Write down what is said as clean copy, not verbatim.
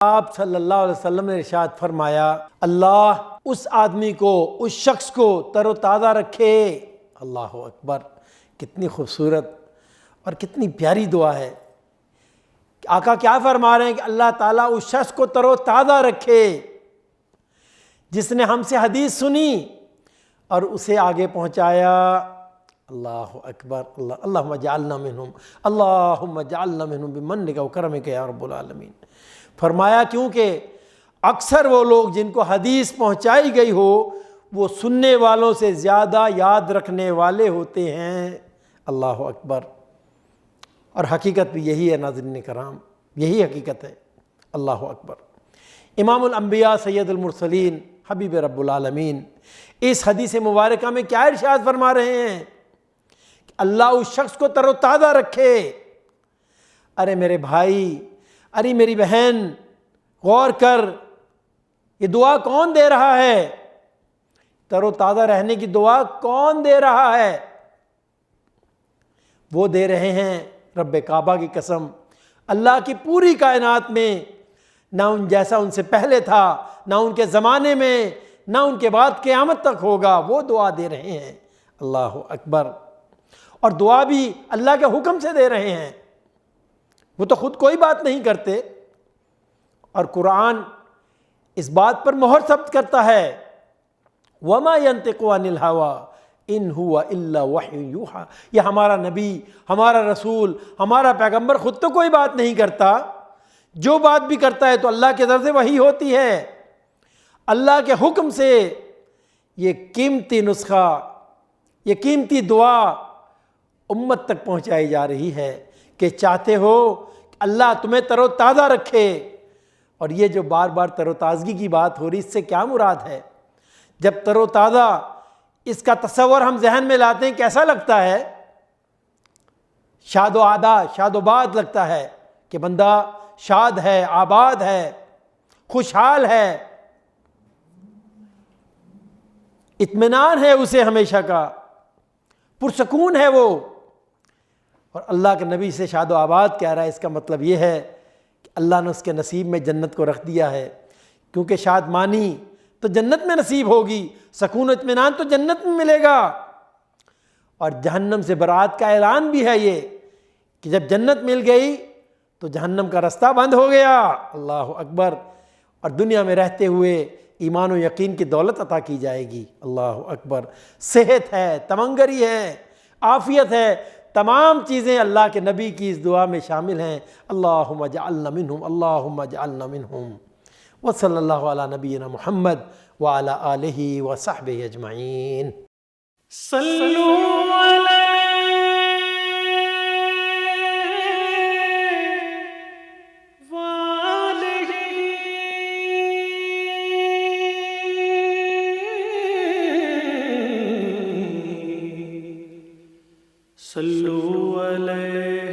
آپ صلی اللہ علیہ وسلم نے ارشاد فرمایا اللہ اس آدمی کو، اس شخص کو تر و تازہ رکھے۔ اللہ اکبر، کتنی خوبصورت اور کتنی پیاری دعا ہے۔ آقا کیا فرما رہے ہیں کہ اللہ تعالیٰ اس شخص کو تر و تازہ رکھے جس نے ہم سے حدیث سنی اور اسے آگے پہنچایا۔ اللہ اکبر، اللہم اجعلنا منہم، اللہم اجعلنا منہم بمنک و کرمک یا رب العالمین۔ فرمایا کیونکہ اکثر وہ لوگ جن کو حدیث پہنچائی گئی ہو وہ سننے والوں سے زیادہ یاد رکھنے والے ہوتے ہیں۔ اللہ اکبر، اور حقیقت بھی یہی ہے ناظرین کرام، یہی حقیقت ہے۔ اللہ اکبر۔ امام الانبیاء سید المرسلین حبیب رب العالمین اس حدیث مبارکہ میں کیا ارشاد فرما رہے ہیں کہ اللہ اس شخص کو تر و تازہ رکھے۔ ارے میرے بھائی، ارے میری بہن، غور کر، یہ دعا کون دے رہا ہے؟ تر و تازہ رہنے کی دعا کون دے رہا ہے؟ وہ دے رہے ہیں رب کعبہ کی قسم، اللہ کی پوری کائنات میں نہ ان جیسا ان سے پہلے تھا، نہ ان کے زمانے میں، نہ ان کے بعد قیامت تک ہوگا، وہ دعا دے رہے ہیں۔ اللہ اکبر، اور دعا بھی اللہ کے حکم سے دے رہے ہیں، وہ تو خود کوئی بات نہیں کرتے۔ اور قرآن اس بات پر مہر ثبت کرتا ہے وَمَا يَنطِقُ عَنِ الْهَوَىٰ إِنْ هُوَ إِلَّا وَحْيٌ يُوحَىٰ۔ یہ ہمارا نبی، ہمارا رسول، ہمارا پیغمبر خود تو کوئی بات نہیں کرتا، جو بات بھی کرتا ہے تو اللہ کی طرف سے وحی ہوتی ہے۔ اللہ کے حکم سے یہ قیمتی نسخہ، یہ قیمتی دعا امت تک پہنچائی جا رہی ہے کہ چاہتے ہو کہ اللہ تمہیں تر و تازہ رکھے۔ اور یہ جو بار بار تر و تازگی کی بات ہو رہی، اس سے کیا مراد ہے؟ جب تر و تازہ اس کا تصور ہم ذہن میں لاتے ہیں کیسا لگتا ہے؟ شاد و باد لگتا ہے کہ بندہ شاد ہے، آباد ہے، خوشحال ہے، اطمینان ہے اسے ہمیشہ کا، پرسکون ہے وہ۔ اور اللہ کے نبی سے شاد و آباد کہہ رہا ہے، اس کا مطلب یہ ہے کہ اللہ نے اس کے نصیب میں جنت کو رکھ دیا ہے، کیونکہ شادمانی تو جنت میں نصیب ہوگی، سکون و اطمینان تو جنت میں ملے گا۔ اور جہنم سے برات کا اعلان بھی ہے یہ کہ جب جنت مل گئی تو جہنم کا رستہ بند ہو گیا۔ اللہ اکبر، اور دنیا میں رہتے ہوئے ایمان و یقین کی دولت عطا کی جائے گی۔ اللہ اکبر، صحت ہے، تمنگری ہے، عافیت ہے، تمام چیزیں اللہ کے نبی کی اس دعا میں شامل ہیں۔ اللہم اجعلنا منہم، اللہم اجعلنا منہم۔ وصلی اللہ علی نبینا محمد وعلی آلہ وصحبہ اجمعین۔ صلو علیہ وآلہ صلو علیہ